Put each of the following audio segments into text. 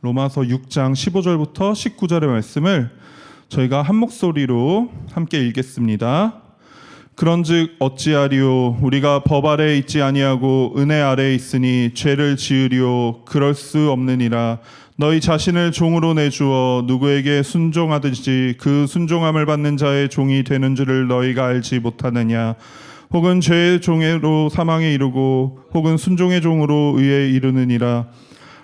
로마서 6장 15절부터 19절의 말씀을 저희가 한 목소리로 함께 읽겠습니다. 그런즉 어찌하리요 우리가 법 아래에 있지 아니하고 은혜 아래에 있으니 죄를 지으리요 그럴 수 없느니라. 너희 자신을 종으로 내주어 누구에게 순종하듯이 그 순종함을 받는 자의 종이 되는 줄을 너희가 알지 못하느냐. 혹은 죄의 종으로 사망에 이르고 혹은 순종의 종으로 의에 이르느니라.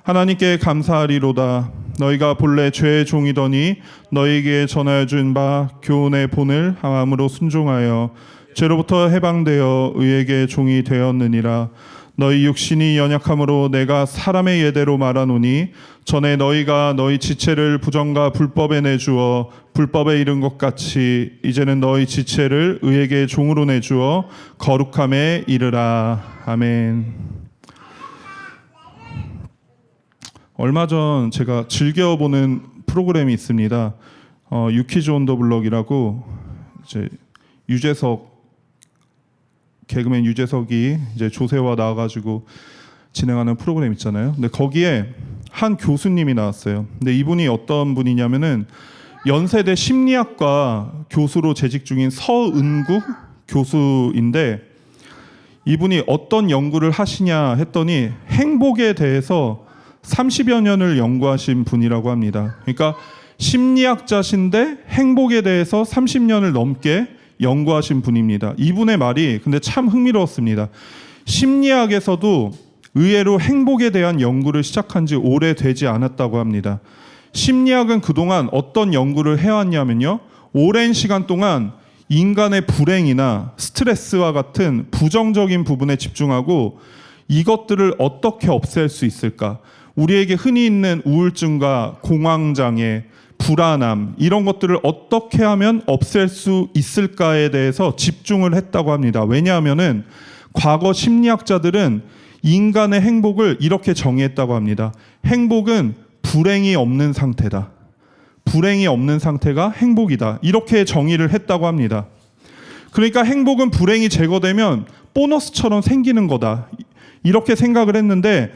하나님께 감사하리로다. 너희가 본래 죄의 종이더니 너희에게 전하여 준 바 교훈의 본을 함으로 순종하여 죄로부터 해방되어 의에게 종이 되었느니라. 너희 육신이 연약함으로 내가 사람의 예대로 말하노니 전에 너희가 너희 지체를 부정과 불법에 내주어 불법에 이른 것 같이 이제는 너희 지체를 의에게 종으로 내주어 거룩함에 이르라. 아멘. 얼마 전 제가 즐겨보는 프로그램이 있습니다. 유키즈 온 더 블럭이라고 이제 개그맨 유재석이 이제 조세호와 나와가지고 진행하는 프로그램 있잖아요. 근데 거기에 한 교수님이 나왔어요. 근데 이분이 어떤 분이냐면은 연세대 심리학과 교수로 재직 중인 서은국 교수인데 이분이 어떤 연구를 하시냐 했더니 행복에 대해서 30여 년을 연구하신 분이라고 합니다. 그러니까 심리학자신데 행복에 대해서 30년을 넘게 연구하신 분입니다. 이분의 말이 근데 참 흥미로웠습니다. 심리학에서도 의외로 행복에 대한 연구를 시작한 지 오래되지 않았다고 합니다. 심리학은 그동안 어떤 연구를 해왔냐면요. 오랜 시간 동안 인간의 불행이나 스트레스와 같은 부정적인 부분에 집중하고 이것들을 어떻게 없앨 수 있을까? 우리에게 흔히 있는 우울증과 공황장애, 불안함 이런 것들을 어떻게 하면 없앨 수 있을까에 대해서 집중을 했다고 합니다. 왜냐하면은 과거 심리학자들은 인간의 행복을 이렇게 정의했다고 합니다. 행복은 불행이 없는 상태다. 불행이 없는 상태가 행복이다. 이렇게 정의를 했다고 합니다. 그러니까 행복은 불행이 제거되면 보너스처럼 생기는 거다. 이렇게 생각을 했는데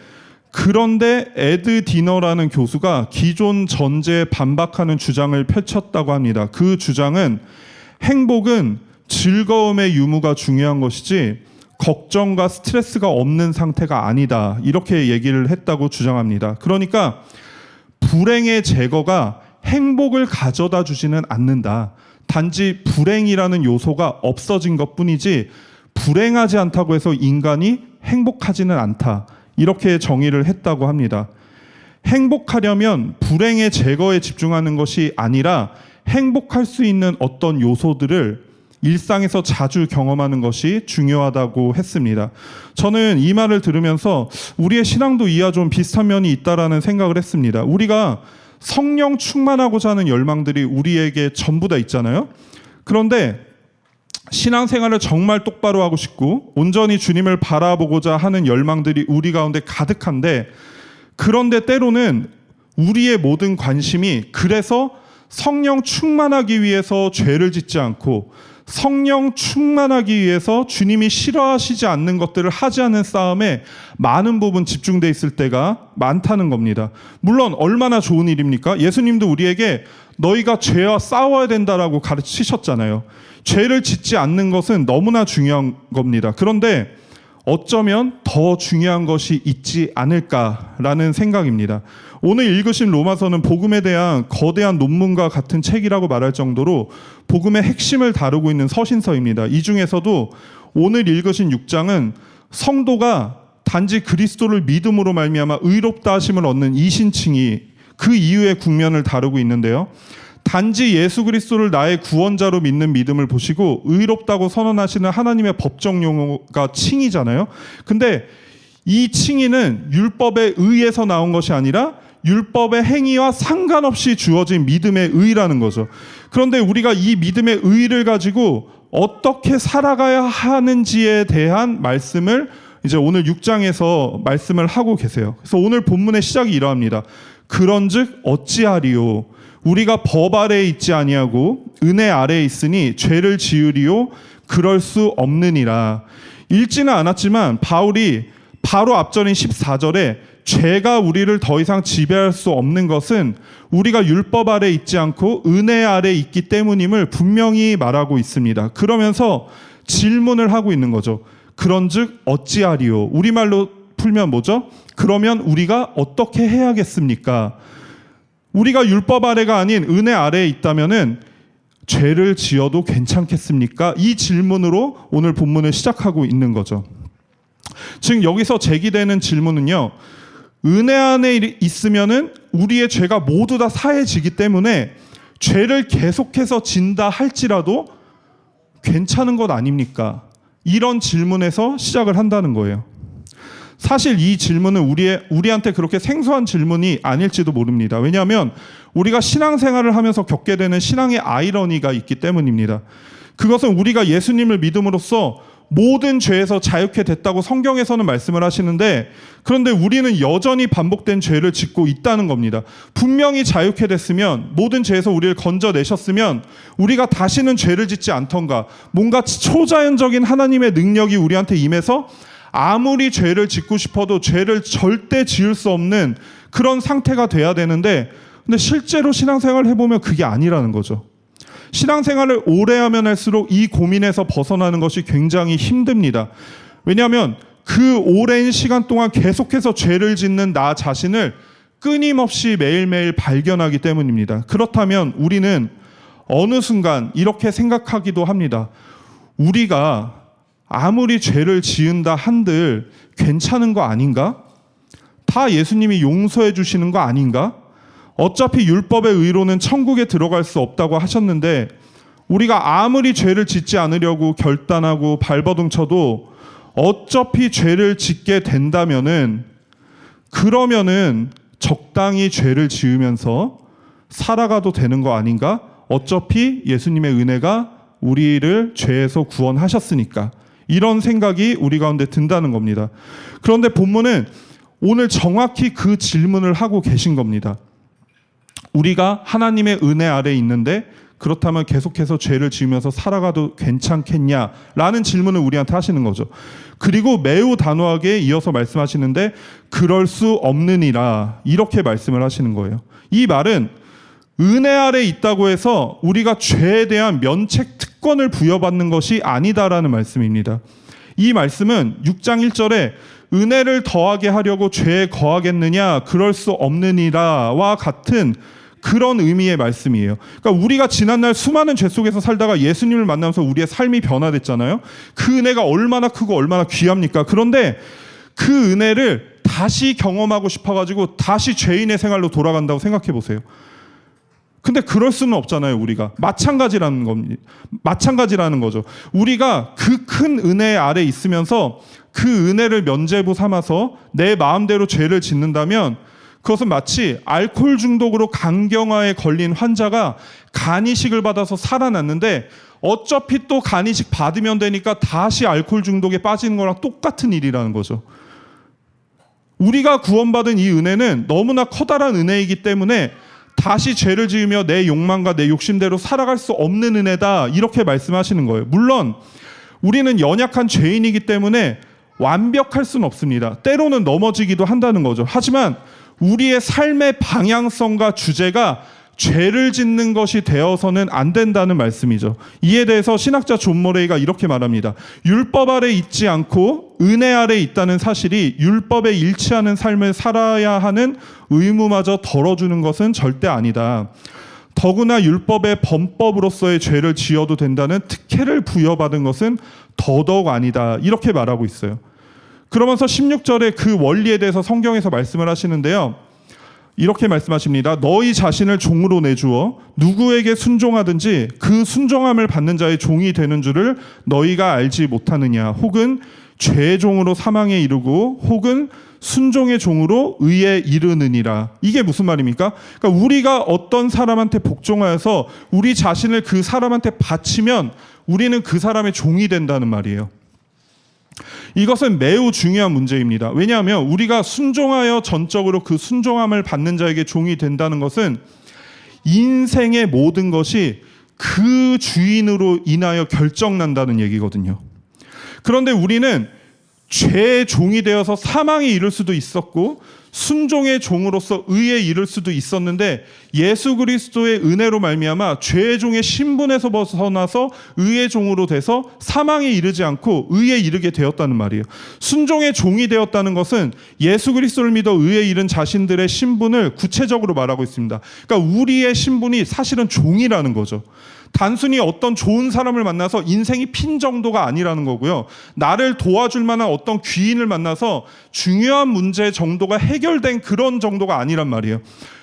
그런데 에드 디너라는 교수가 기존 전제에 반박하는 주장을 펼쳤다고 합니다. 그 주장은 행복은 즐거움의 유무가 중요한 것이지 걱정과 스트레스가 없는 상태가 아니다. 이렇게 얘기를 했다고 주장합니다. 그러니까 불행의 제거가 행복을 가져다 주지는 않는다. 단지 불행이라는 요소가 없어진 것뿐이지 불행하지 않다고 해서 인간이 행복하지는 않다. 이렇게 정의를 했다고 합니다. 행복하려면 불행의 제거에 집중하는 것이 아니라 행복할 수 있는 어떤 요소들을 일상에서 자주 경험하는 것이 중요하다고 했습니다. 저는 이 말을 들으면서 우리의 신앙도 이와 좀 비슷한 면이 있다라는 생각을 했습니다. 우리가 성령 충만하고자 하는 열망들이 우리에게 전부 다 있잖아요. 그런데 신앙생활을 정말 똑바로 하고 싶고 온전히 주님을 바라보고자 하는 열망들이 우리 가운데 가득한데 그런데 때로는 우리의 모든 관심이 그래서 성령 충만하기 위해서 죄를 짓지 않고 성령 충만하기 위해서 주님이 싫어하시지 않는 것들을 하지 않는 싸움에 많은 부분 집중돼 있을 때가 많다는 겁니다. 물론 얼마나 좋은 일입니까? 예수님도 우리에게 너희가 죄와 싸워야 된다라고 가르치셨잖아요. 죄를 짓지 않는 것은 너무나 중요한 겁니다. 그런데 어쩌면 더 중요한 것이 있지 않을까라는 생각입니다. 오늘 읽으신 로마서는 복음에 대한 거대한 논문과 같은 책이라고 말할 정도로 복음의 핵심을 다루고 있는 서신서입니다. 이 중에서도 오늘 읽으신 6장은 성도가 단지 그리스도를 믿음으로 말미암아 의롭다 하심을 얻는 이신칭이 그 이후의 국면을 다루고 있는데요. 단지 예수 그리스도를 나의 구원자로 믿는 믿음을 보시고 의롭다고 선언하시는 하나님의 법정 용어가 칭의잖아요. 근데 이 칭의는 율법에 의해서 나온 것이 아니라 율법의 행위와 상관없이 주어진 믿음의 의라는 거죠. 그런데 우리가 이 믿음의 의를 가지고 어떻게 살아가야 하는지에 대한 말씀을 이제 오늘 6장에서 말씀을 하고 계세요. 그래서 오늘 본문의 시작이 이러합니다. 그런즉 어찌하리요 우리가 법 아래에 있지 아니하고 은혜 아래에 있으니 죄를 지으리요 그럴 수 없느니라. 읽지는 않았지만 바울이 바로 앞절인 14절에 죄가 우리를 더 이상 지배할 수 없는 것은 우리가 율법 아래 있지 않고 은혜 아래 있기 때문임을 분명히 말하고 있습니다. 그러면서 질문을 하고 있는 거죠. 그런즉 어찌하리요? 우리말로 풀면 뭐죠? 그러면 우리가 어떻게 해야겠습니까? 우리가 율법 아래가 아닌 은혜 아래에 있다면은 죄를 지어도 괜찮겠습니까? 이 질문으로 오늘 본문을 시작하고 있는 거죠. 즉 여기서 제기되는 질문은요, 은혜 안에 있으면은 우리의 죄가 모두 다 사해지기 때문에 죄를 계속해서 진다 할지라도 괜찮은 것 아닙니까? 이런 질문에서 시작을 한다는 거예요. 사실 이 질문은 우리한테 그렇게 생소한 질문이 아닐지도 모릅니다. 왜냐하면 우리가 신앙생활을 하면서 겪게 되는 신앙의 아이러니가 있기 때문입니다. 그것은 우리가 예수님을 믿음으로써 모든 죄에서 자유케 됐다고 성경에서는 말씀을 하시는데, 그런데 우리는 여전히 반복된 죄를 짓고 있다는 겁니다. 분명히 자유케 됐으면, 모든 죄에서 우리를 건져내셨으면 우리가 다시는 죄를 짓지 않던가, 뭔가 초자연적인 하나님의 능력이 우리한테 임해서 아무리 죄를 짓고 싶어도 죄를 절대 지을 수 없는 그런 상태가 돼야 되는데, 근데 실제로 신앙생활을 해보면 그게 아니라는 거죠. 신앙생활을 오래 하면 할수록 이 고민에서 벗어나는 것이 굉장히 힘듭니다. 왜냐하면 그 오랜 시간 동안 계속해서 죄를 짓는 나 자신을 끊임없이 매일매일 발견하기 때문입니다. 그렇다면 우리는 어느 순간 이렇게 생각하기도 합니다. 우리가 아무리 죄를 지은다 한들 괜찮은 거 아닌가? 다 예수님이 용서해 주시는 거 아닌가? 어차피 율법의 의로는 천국에 들어갈 수 없다고 하셨는데, 우리가 아무리 죄를 짓지 않으려고 결단하고 발버둥 쳐도 어차피 죄를 짓게 된다면은, 그러면은 적당히 죄를 지으면서 살아가도 되는 거 아닌가? 어차피 예수님의 은혜가 우리를 죄에서 구원하셨으니까. 이런 생각이 우리 가운데 든다는 겁니다. 그런데 본문은 오늘 정확히 그 질문을 하고 계신 겁니다. 우리가 하나님의 은혜 아래 있는데 그렇다면 계속해서 죄를 지으면서 살아가도 괜찮겠냐라는 질문을 우리한테 하시는 거죠. 그리고 매우 단호하게 이어서 말씀하시는데 그럴 수 없느니라, 이렇게 말씀을 하시는 거예요. 이 말은 은혜 아래 있다고 해서 우리가 죄에 대한 면책 특권을 부여받는 것이 아니다라는 말씀입니다. 이 말씀은 6장 1절에 은혜를 더하게 하려고 죄에 거하겠느냐, 그럴 수 없느니라와 같은 그런 의미의 말씀이에요. 그러니까 우리가 지난날 수많은 죄 속에서 살다가 예수님을 만나면서 우리의 삶이 변화됐잖아요. 그 은혜가 얼마나 크고 얼마나 귀합니까? 그런데 그 은혜를 다시 경험하고 싶어가지고 다시 죄인의 생활로 돌아간다고 생각해 보세요. 근데 그럴 수는 없잖아요. 우리가 마찬가지라는 겁니다. 마찬가지라는 거죠. 우리가 그 큰 은혜 아래 있으면서 그 은혜를 면죄부 삼아서 내 마음대로 죄를 짓는다면 그것은 마치 알코올 중독으로 간경화에 걸린 환자가 간이식을 받아서 살아났는데 어차피 또 간이식 받으면 되니까 다시 알코올 중독에 빠지는 거랑 똑같은 일이라는 거죠. 우리가 구원받은 이 은혜는 너무나 커다란 은혜이기 때문에 다시 죄를 지으며 내 욕망과 내 욕심대로 살아갈 수 없는 은혜다, 이렇게 말씀하시는 거예요. 물론 우리는 연약한 죄인이기 때문에 완벽할 수는 없습니다. 때로는 넘어지기도 한다는 거죠. 하지만 우리의 삶의 방향성과 주제가 죄를 짓는 것이 되어서는 안 된다는 말씀이죠. 이에 대해서 신학자 존 머레이가 이렇게 말합니다. 율법 아래 있지 않고 은혜 아래 있다는 사실이 율법에 일치하는 삶을 살아야 하는 의무마저 덜어주는 것은 절대 아니다. 더구나 율법의 범법으로서의 죄를 지어도 된다는 특혜를 부여받은 것은 더더욱 아니다, 이렇게 말하고 있어요. 그러면서 16절에 그 원리에 대해서 성경에서 말씀을 하시는데요. 이렇게 말씀하십니다. 너희 자신을 종으로 내주어 누구에게 순종하든지 그 순종함을 받는 자의 종이 되는 줄을 너희가 알지 못하느냐. 혹은 죄의 종으로 사망에 이르고 혹은 순종의 종으로 의에 이르느니라. 이게 무슨 말입니까? 그러니까 우리가 어떤 사람한테 복종하여서 우리 자신을 그 사람한테 바치면 우리는 그 사람의 종이 된다는 말이에요. 이것은 매우 중요한 문제입니다. 왜냐하면 우리가 순종하여 전적으로 그 순종함을 받는 자에게 종이 된다는 것은 인생의 모든 것이 그 주인으로 인하여 결정난다는 얘기거든요. 그런데 우리는 죄의 종이 되어서 사망에 이를 수도 있었고 순종의 종으로서 의에 이를 수도 있었는데 예수 그리스도의 은혜로 말미암아 죄의 종의 신분에서 벗어나서 의의 종으로 돼서 사망에 이르지 않고 의에 이르게 되었다는 말이에요. 순종의 종이 되었다는 것은 예수 그리스도를 믿어 의에 이른 자신들의 신분을 구체적으로 말하고 있습니다. 그러니까 우리의 신분이 사실은 종이라는 거죠. 단순히 어떤 좋은 사람을 만나서 인생이 핀 정도가 아니라는 거고요. 나를 도와줄 만한 어떤 귀인을 만나서 중요한 문제 정도가 해결된 그런 정도가 아니란 말이에요.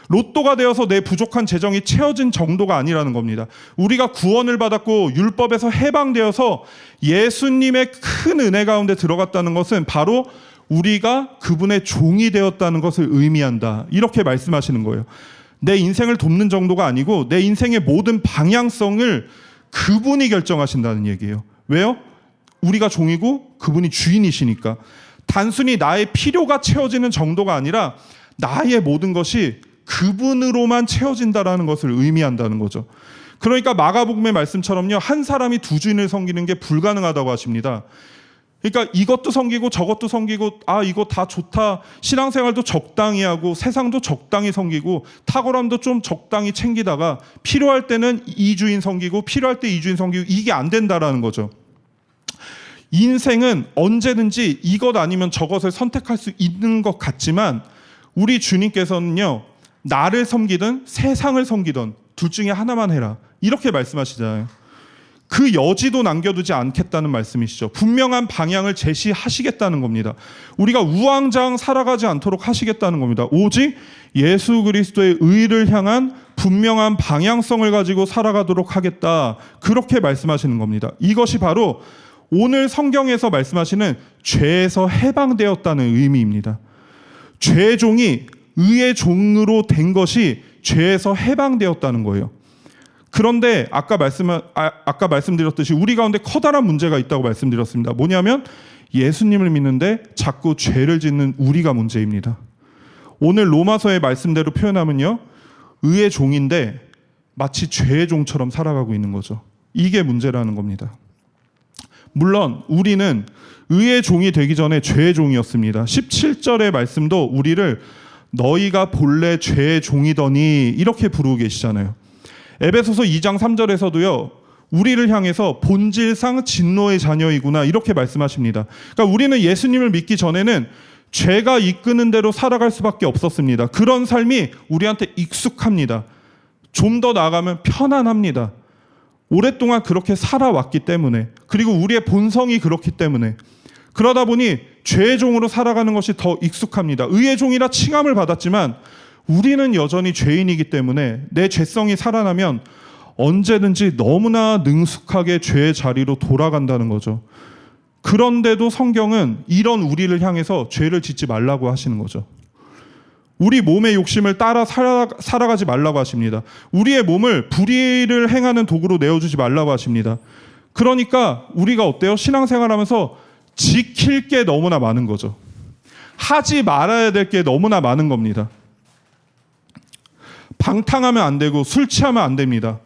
로또가 되어서 내 부족한 재정이 채워진 정도가 아니라는 겁니다. 우리가 구원을 받았고 율법에서 해방되어서 예수님의 큰 은혜 가운데 들어갔다는 것은 바로 우리가 그분의 종이 되었다는 것을 의미한다. 이렇게 말씀하시는 거예요. 내 인생을 돕는 정도가 아니고 내 인생의 모든 방향성을 그분이 결정하신다는 얘기예요. 왜요? 우리가 종이고 그분이 주인이시니까. 단순히 나의 필요가 채워지는 정도가 아니라 나의 모든 것이 그분으로만 채워진다라는 것을 의미한다는 거죠. 그러니까 마가복음의 말씀처럼요, 한 사람이 두 주인을 섬기는 게 불가능하다고 하십니다. 그러니까 이것도 섬기고 저것도 섬기고, 이거 다 좋다, 신앙생활도 적당히 하고 세상도 적당히 섬기고 탁월함도 좀 적당히 챙기다가 필요할 때는 이 주인 섬기고 필요할 때 이 주인 섬기고, 이게 안 된다라는 거죠. 인생은 언제든지 이것 아니면 저것을 선택할 수 있는 것 같지만 우리 주님께서는요, 나를 섬기든 세상을 섬기든 둘 중에 하나만 해라, 이렇게 말씀하시잖아요. 그 여지도 남겨두지 않겠다는 말씀이시죠. 분명한 방향을 제시하시겠다는 겁니다. 우리가 우왕좌왕 살아가지 않도록 하시겠다는 겁니다. 오직 예수 그리스도의 의를 향한 분명한 방향성을 가지고 살아가도록 하겠다, 그렇게 말씀하시는 겁니다. 이것이 바로 오늘 성경에서 말씀하시는 죄에서 해방되었다는 의미입니다. 죄의 종이 의의 종으로 된 것이 죄에서 해방되었다는 거예요. 그런데 아까 말씀드렸듯이 우리 가운데 커다란 문제가 있다고 말씀드렸습니다. 뭐냐면 예수님을 믿는데 자꾸 죄를 짓는 우리가 문제입니다. 오늘 로마서의 말씀대로 표현하면요, 의의 종인데 마치 죄의 종처럼 살아가고 있는 거죠. 이게 문제라는 겁니다. 물론 우리는 의의 종이 되기 전에 죄의 종이었습니다. 17절의 말씀도 우리를 너희가 본래 죄의 종이더니 이렇게 부르고 계시잖아요. 에베소서 2장 3절에서도요, 우리를 향해서 본질상 진노의 자녀이구나, 이렇게 말씀하십니다. 그러니까 우리는 예수님을 믿기 전에는 죄가 이끄는 대로 살아갈 수밖에 없었습니다. 그런 삶이 우리한테 익숙합니다. 좀 더 나아가면 편안합니다. 오랫동안 그렇게 살아왔기 때문에, 그리고 우리의 본성이 그렇기 때문에, 그러다 보니 죄의 종으로 살아가는 것이 더 익숙합니다. 의의 종이라 칭함을 받았지만 우리는 여전히 죄인이기 때문에 내 죄성이 살아나면 언제든지 너무나 능숙하게 죄의 자리로 돌아간다는 거죠. 그런데도 성경은 이런 우리를 향해서 죄를 짓지 말라고 하시는 거죠. 우리 몸의 욕심을 따라 살아가지 말라고 하십니다. 우리의 몸을 불의를 행하는 도구로 내어주지 말라고 하십니다. 그러니까 우리가 어때요? 신앙생활하면서 지킬 게 너무나 많은 거죠. 하지 말아야 될 게 너무나 많은 겁니다. 방탕하면 안 되고 술 취하면 안 됩니다.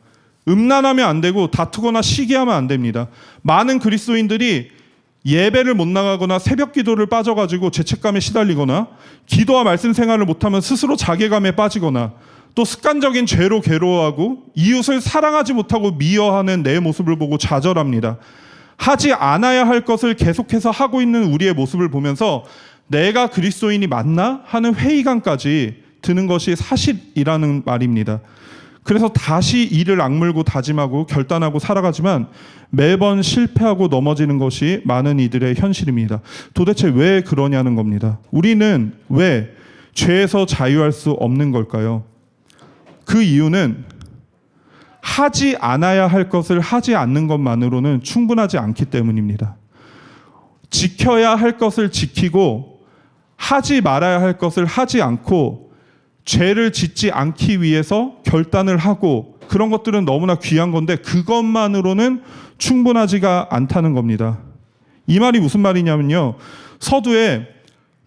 음란하면 안 되고 다투거나 시기하면 안 됩니다. 많은 그리스도인들이 예배를 못 나가거나 새벽 기도를 빠져가지고 죄책감에 시달리거나 기도와 말씀 생활을 못하면 스스로 자괴감에 빠지거나 또 습관적인 죄로 괴로워하고 이웃을 사랑하지 못하고 미워하는 내 모습을 보고 좌절합니다. 하지 않아야 할 것을 계속해서 하고 있는 우리의 모습을 보면서 내가 그리스도인이 맞나 하는 회의감까지 드는 것이 사실이라는 말입니다. 그래서 다시 이를 악물고 다짐하고 결단하고 살아가지만 매번 실패하고 넘어지는 것이 많은 이들의 현실입니다. 도대체 왜 그러냐는 겁니다. 우리는 왜 죄에서 자유할 수 없는 걸까요? 그 이유는 하지 않아야 할 것을 하지 않는 것만으로는 충분하지 않기 때문입니다. 지켜야 할 것을 지키고 하지 말아야 할 것을 하지 않고 죄를 짓지 않기 위해서 결단을 하고, 그런 것들은 너무나 귀한 건데 그것만으로는 충분하지가 않다는 겁니다. 이 말이 무슨 말이냐면요, 서두에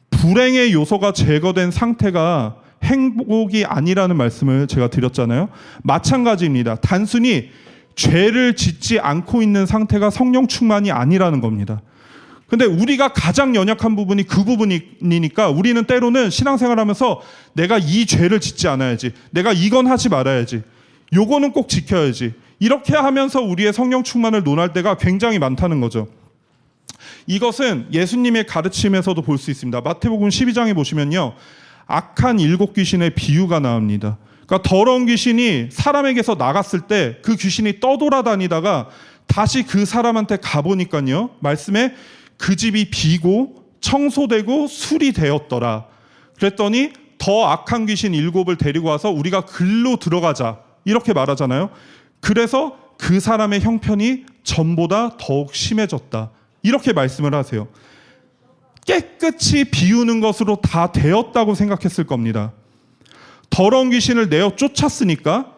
불행의 요소가 제거된 상태가 행복이 아니라는 말씀을 제가 드렸잖아요. 마찬가지입니다. 단순히 죄를 짓지 않고 있는 상태가 성령 충만이 아니라는 겁니다. 근데 우리가 가장 연약한 부분이 그 부분이니까 우리는 때로는 신앙생활하면서 내가 이 죄를 짓지 않아야지, 내가 이건 하지 말아야지, 요거는 꼭 지켜야지, 이렇게 하면서 우리의 성령 충만을 논할 때가 굉장히 많다는 거죠. 이것은 예수님의 가르침에서도 볼 수 있습니다. 마태복음 12장에 보시면요, 악한 7 귀신의 비유가 나옵니다. 그러니까 더러운 귀신이 사람에게서 나갔을 때 그 귀신이 떠돌아다니다가 다시 그 사람한테 가보니까요, 말씀에 그 집이 비고 청소되고 수리되었더라. 그랬더니 더 악한 귀신 7을 데리고 와서 우리가 글로 들어가자, 이렇게 말하잖아요. 그래서 그 사람의 형편이 전보다 더욱 심해졌다, 이렇게 말씀을 하세요. 깨끗이 비우는 것으로 다 되었다고 생각했을 겁니다. 더러운 귀신을 내어 쫓았으니까,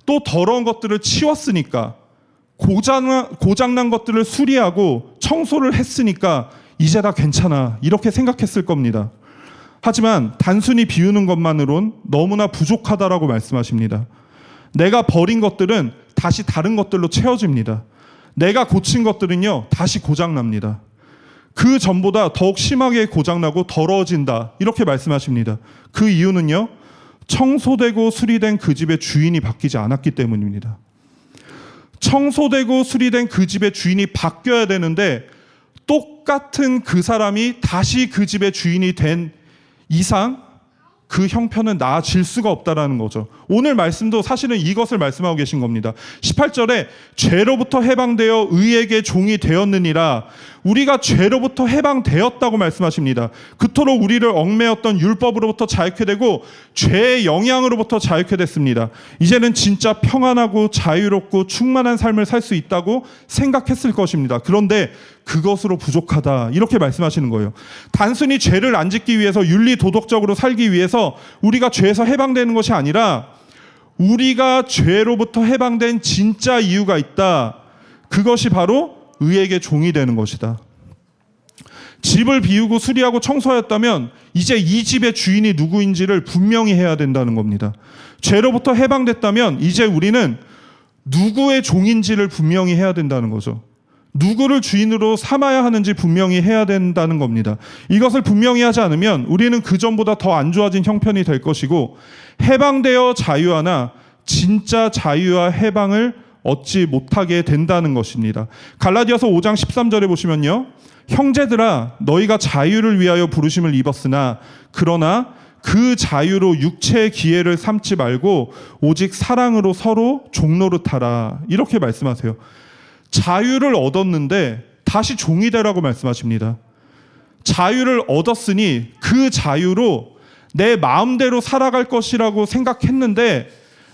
또 더러운 것들을 치웠으니까, 고장난 것들을 수리하고 청소를 했으니까 이제 다 괜찮아, 이렇게 생각했을 겁니다. 하지만 단순히 비우는 것만으론 너무나 부족하다라고 말씀하십니다. 내가 버린 것들은 다시 다른 것들로 채워집니다. 내가 고친 것들은요, 다시 고장납니다. 그 전보다 더욱 심하게 고장나고 더러워진다, 이렇게 말씀하십니다. 그 이유는요, 청소되고 수리된 그 집의 주인이 바뀌지 않았기 때문입니다. 청소되고 수리된 그 집의 주인이 바뀌어야 되는데, 똑같은 그 사람이 다시 그 집의 주인이 된 이상 그 형편은 나아질 수가 없다라는 거죠. 오늘 말씀도 사실은 이것을 말씀하고 계신 겁니다. 18절에 죄로부터 해방되어 의에게 종이 되었느니라, 우리가 죄로부터 해방되었다고 말씀하십니다. 그토록 우리를 얽매였던 율법으로부터 자유케 되고 죄의 영향으로부터 자유케 됐습니다. 이제는 진짜 평안하고 자유롭고 충만한 삶을 살 수 있다고 생각했을 것입니다. 그런데 그것으로 부족하다, 이렇게 말씀하시는 거예요. 단순히 죄를 안 짓기 위해서 윤리 도덕적으로 살기 위해서 우리가 죄에서 해방되는 것이 아니라, 우리가 죄로부터 해방된 진짜 이유가 있다. 그것이 바로 의에게 종이 되는 것이다. 집을 비우고 수리하고 청소하였다면 이제 이 집의 주인이 누구인지를 분명히 해야 된다는 겁니다. 죄로부터 해방됐다면 이제 우리는 누구의 종인지를 분명히 해야 된다는 거죠. 누구를 주인으로 삼아야 하는지 분명히 해야 된다는 겁니다. 이것을 분명히 하지 않으면 우리는 그전보다 더 안 좋아진 형편이 될 것이고, 해방되어 자유하나 진짜 자유와 해방을 얻지 못하게 된다는 것입니다. 갈라디아서 5장 13절에 보시면요, 형제들아 너희가 자유를 위하여 부르심을 입었으나 그러나 그 자유로 육체의 기회를 삼지 말고 오직 사랑으로 서로 종노릇하라, 이렇게 말씀하세요. 자유를 얻었는데 다시 종이 되라고 말씀하십니다. 자유를 얻었으니 그 자유로 내 마음대로 살아갈 것이라고 생각했는데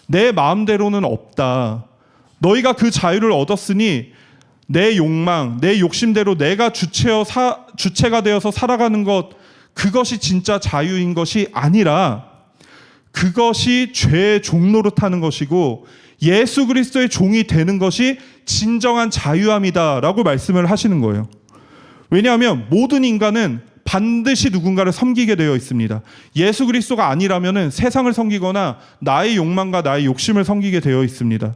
내 마음대로는 없다. 너희가 그 자유를 얻었으니 내 욕망, 내 욕심대로 내가 주체가 되어서 살아가는 것, 그것이 진짜 자유인 것이 아니라 그것이 죄의 종노릇하는 것이고 예수 그리스도의 종이 되는 것이 진정한 자유함이다라고 말씀을 하시는 거예요. 왜냐하면 모든 인간은 반드시 누군가를 섬기게 되어 있습니다. 예수 그리스도가 아니라면 세상을 섬기거나 나의 욕망과 나의 욕심을 섬기게 되어 있습니다.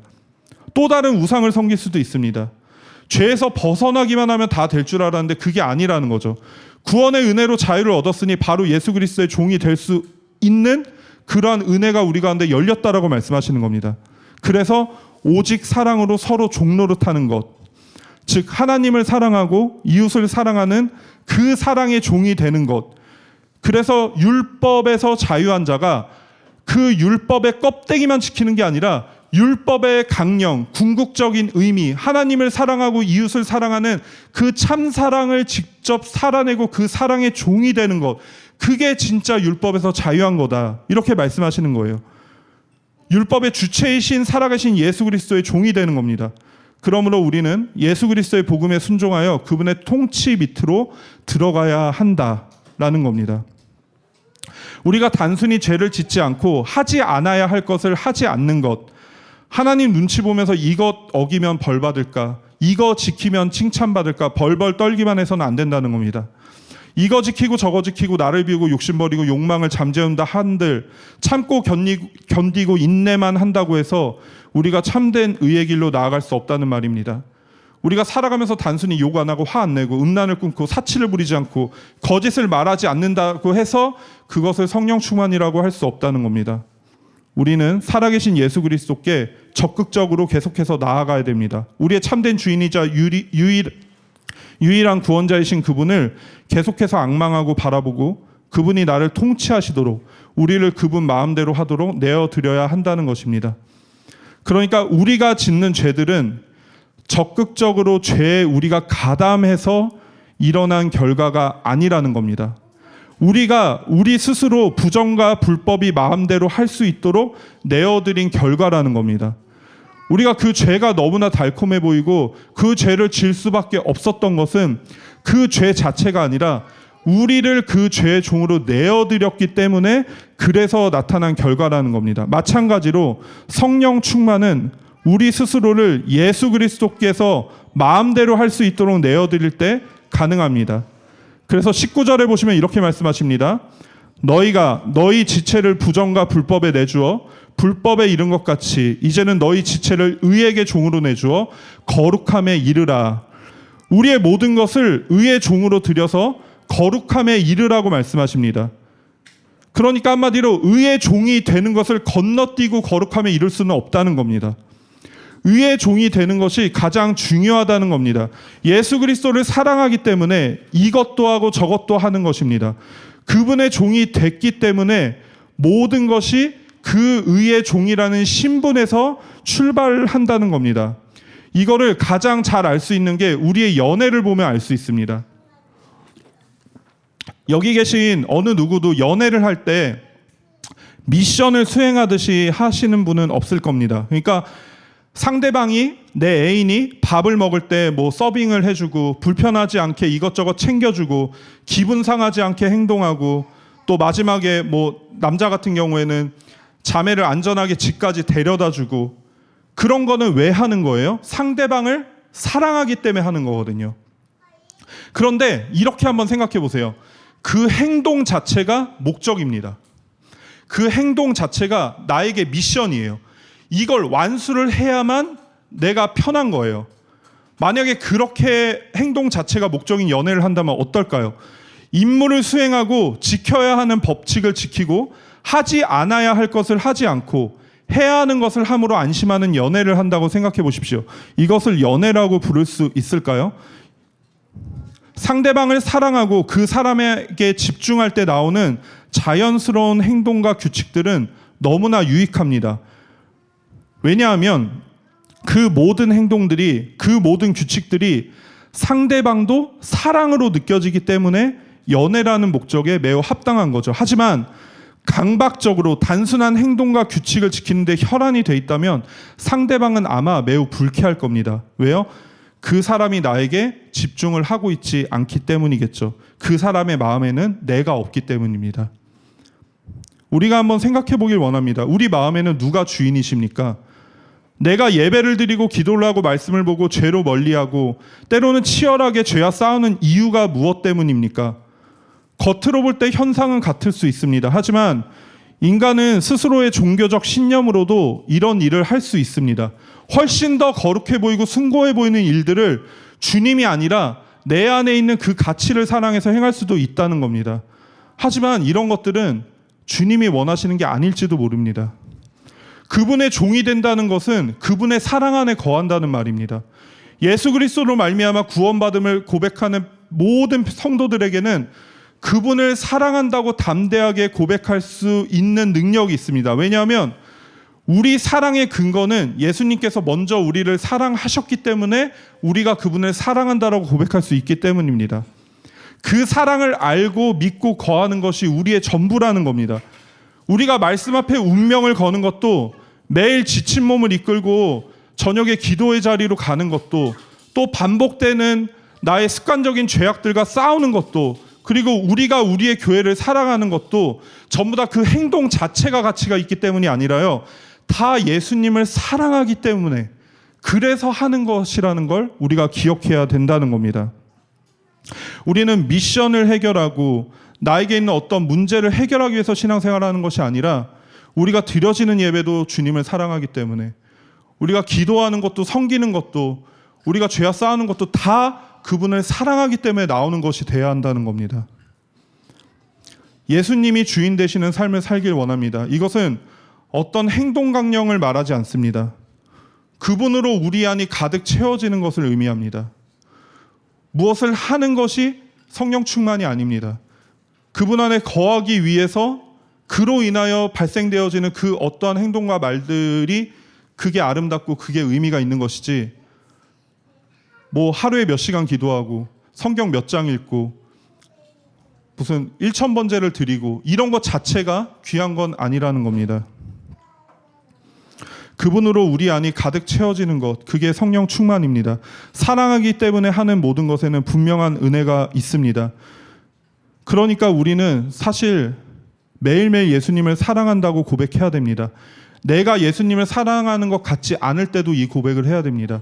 또 다른 우상을 섬길 수도 있습니다. 죄에서 벗어나기만 하면 다 될 줄 알았는데 그게 아니라는 거죠. 구원의 은혜로 자유를 얻었으니 바로 예수 그리스도의 종이 될 수 있는 그러한 은혜가 우리 가운데 열렸다라고 말씀하시는 겁니다. 그래서 오직 사랑으로 서로 종노릇하는 것, 즉 하나님을 사랑하고 이웃을 사랑하는 그 사랑의 종이 되는 것. 그래서 율법에서 자유한 자가 그 율법의 껍데기만 지키는 게 아니라 율법의 강령, 궁극적인 의미, 하나님을 사랑하고 이웃을 사랑하는 그 참 사랑을 직접 살아내고 그 사랑의 종이 되는 것, 그게 진짜 율법에서 자유한 거다, 이렇게 말씀하시는 거예요. 율법의 주체이신 살아계신 예수 그리스도의 종이 되는 겁니다. 그러므로 우리는 예수 그리스도의 복음에 순종하여 그분의 통치 밑으로 들어가야 한다라는 겁니다. 우리가 단순히 죄를 짓지 않고 하지 않아야 할 것을 하지 않는 것, 하나님 눈치 보면서 이것 어기면 벌 받을까, 이거 지키면 칭찬받을까 벌벌 떨기만 해서는 안 된다는 겁니다. 이거 지키고 저거 지키고 나를 비우고 욕심 버리고 욕망을 잠재운다 한들 참고 견디고 인내만 한다고 해서 우리가 참된 의의 길로 나아갈 수 없다는 말입니다. 우리가 살아가면서 단순히 욕 안 하고 화 안 내고 음란을 끊고 사치를 부리지 않고 거짓을 말하지 않는다고 해서 그것을 성령 충만이라고 할 수 없다는 겁니다. 우리는 살아계신 예수 그리스도께 적극적으로 계속해서 나아가야 됩니다. 우리의 참된 주인이자 유일한 구원자이신 그분을 계속해서 앙망하고 바라보고 그분이 나를 통치하시도록 우리를 그분 마음대로 하도록 내어드려야 한다는 것입니다. 그러니까 우리가 짓는 죄들은 적극적으로 죄에 우리가 가담해서 일어난 결과가 아니라는 겁니다. 우리가 우리 스스로 부정과 불법이 마음대로 할 수 있도록 내어드린 결과라는 겁니다. 우리가 그 죄가 너무나 달콤해 보이고 그 죄를 질 수밖에 없었던 것은 그 죄 자체가 아니라 우리를 그 죄의 종으로 내어드렸기 때문에 그래서 나타난 결과라는 겁니다. 마찬가지로 성령 충만은 우리 스스로를 예수 그리스도께서 마음대로 할 수 있도록 내어드릴 때 가능합니다. 그래서 19절에 보시면 이렇게 말씀하십니다. 너희가 너희 지체를 부정과 불법에 내주어 불법에 이른 것 같이 이제는 너희 지체를 의에게 종으로 내주어 거룩함에 이르라. 우리의 모든 것을 의의 종으로 들여서 거룩함에 이르라고 말씀하십니다. 그러니까 한마디로 의의 종이 되는 것을 건너뛰고 거룩함에 이룰 수는 없다는 겁니다. 의의 종이 되는 것이 가장 중요하다는 겁니다. 예수 그리스도를 사랑하기 때문에 이것도 하고 저것도 하는 것입니다. 그분의 종이 됐기 때문에 모든 것이 그 의의 종이라는 신분에서 출발한다는 겁니다. 이거를 가장 잘 알 수 있는 게 우리의 연애를 보면 알 수 있습니다. 여기 계신 어느 누구도 연애를 할 때 미션을 수행하듯이 하시는 분은 없을 겁니다. 그러니까 상대방이 내 애인이 밥을 먹을 때 뭐 서빙을 해주고 불편하지 않게 이것저것 챙겨주고 기분 상하지 않게 행동하고 또 마지막에 뭐 남자 같은 경우에는 자매를 안전하게 집까지 데려다주고 그런 거는 왜 하는 거예요? 상대방을 사랑하기 때문에 하는 거거든요. 그런데 이렇게 한번 생각해 보세요. 그 행동 자체가 목적입니다. 그 행동 자체가 나에게 미션이에요. 이걸 완수를 해야만 내가 편한 거예요. 만약에 그렇게 행동 자체가 목적인 연애를 한다면 어떨까요? 임무를 수행하고 지켜야 하는 법칙을 지키고 하지 않아야 할 것을 하지 않고 해야 하는 것을 함으로 안심하는 연애를 한다고 생각해 보십시오. 이것을 연애라고 부를 수 있을까요? 상대방을 사랑하고 그 사람에게 집중할 때 나오는 자연스러운 행동과 규칙들은 너무나 유익합니다. 왜냐하면 그 모든 행동들이, 그 모든 규칙들이 상대방도 사랑으로 느껴지기 때문에 연애라는 목적에 매우 합당한 거죠. 하지만 강박적으로 단순한 행동과 규칙을 지키는데 혈안이 돼 있다면 상대방은 아마 매우 불쾌할 겁니다. 왜요? 그 사람이 나에게 집중을 하고 있지 않기 때문이겠죠. 그 사람의 마음에는 내가 없기 때문입니다. 우리가 한번 생각해 보길 원합니다. 우리 마음에는 누가 주인이십니까? 내가 예배를 드리고 기도를 하고 말씀을 보고 죄로 멀리하고 때로는 치열하게 죄와 싸우는 이유가 무엇 때문입니까? 겉으로 볼 때 현상은 같을 수 있습니다. 하지만 인간은 스스로의 종교적 신념으로도 이런 일을 할 수 있습니다. 훨씬 더 거룩해 보이고 숭고해 보이는 일들을 주님이 아니라 내 안에 있는 그 가치를 사랑해서 행할 수도 있다는 겁니다. 하지만 이런 것들은 주님이 원하시는 게 아닐지도 모릅니다. 그분의 종이 된다는 것은 그분의 사랑 안에 거한다는 말입니다. 예수 그리스도로 말미암아 구원받음을 고백하는 모든 성도들에게는 그분을 사랑한다고 담대하게 고백할 수 있는 능력이 있습니다. 왜냐하면 우리 사랑의 근거는 예수님께서 먼저 우리를 사랑하셨기 때문에 우리가 그분을 사랑한다라고 고백할 수 있기 때문입니다. 그 사랑을 알고 믿고 거하는 것이 우리의 전부라는 겁니다. 우리가 말씀 앞에 운명을 거는 것도 매일 지친 몸을 이끌고 저녁에 기도의 자리로 가는 것도 또 반복되는 나의 습관적인 죄악들과 싸우는 것도 그리고 우리가 우리의 교회를 사랑하는 것도 전부 다 그 행동 자체가 가치가 있기 때문이 아니라요. 다 예수님을 사랑하기 때문에 그래서 하는 것이라는 걸 우리가 기억해야 된다는 겁니다. 우리는 미션을 해결하고 나에게 있는 어떤 문제를 해결하기 위해서 신앙생활하는 것이 아니라 우리가 드려지는 예배도 주님을 사랑하기 때문에 우리가 기도하는 것도 섬기는 것도 우리가 죄와 싸우는 것도 다 그분을 사랑하기 때문에 나오는 것이 돼야 한다는 겁니다. 예수님이 주인 되시는 삶을 살길 원합니다. 이것은 어떤 행동 강령을 말하지 않습니다. 그분으로 우리 안이 가득 채워지는 것을 의미합니다. 무엇을 하는 것이 성령 충만이 아닙니다. 그분 안에 거하기 위해서 그로 인하여 발생되어지는 그 어떠한 행동과 말들이 그게 아름답고 그게 의미가 있는 것이지, 뭐 하루에 몇 시간 기도하고 성경 몇 장 읽고 무슨 1000번제를 드리고 이런 것 자체가 귀한 건 아니라는 겁니다. 그분으로 우리 안이 가득 채워지는 것, 그게 성령 충만입니다. 사랑하기 때문에 하는 모든 것에는 분명한 은혜가 있습니다. 그러니까 우리는 사실 매일매일 예수님을 사랑한다고 고백해야 됩니다. 내가 예수님을 사랑하는 것 같지 않을 때도 이 고백을 해야 됩니다.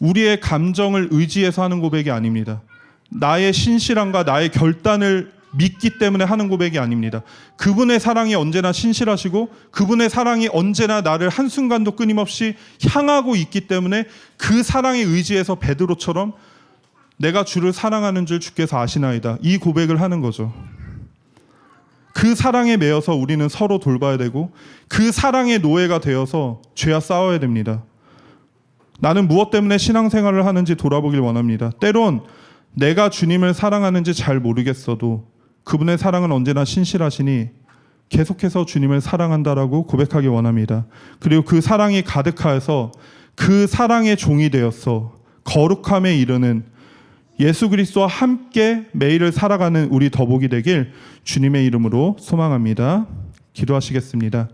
우리의 감정을 의지해서 하는 고백이 아닙니다. 나의 신실함과 나의 결단을 믿기 때문에 하는 고백이 아닙니다. 그분의 사랑이 언제나 신실하시고 그분의 사랑이 언제나 나를 한순간도 끊임없이 향하고 있기 때문에 그 사랑에 의지해서 베드로처럼 내가 주를 사랑하는 줄 주께서 아시나이다, 이 고백을 하는 거죠. 그 사랑에 매여서 우리는 서로 돌봐야 되고 그 사랑의 노예가 되어서 죄와 싸워야 됩니다. 나는 무엇 때문에 신앙생활을 하는지 돌아보길 원합니다. 때론 내가 주님을 사랑하는지 잘 모르겠어도 그분의 사랑은 언제나 신실하시니 계속해서 주님을 사랑한다라고 고백하기 원합니다. 그리고 그 사랑이 가득하여서 그 사랑의 종이 되어서 거룩함에 이르는 예수 그리스도와 함께 매일을 살아가는 우리 더복이 되길 주님의 이름으로 소망합니다. 기도하시겠습니다.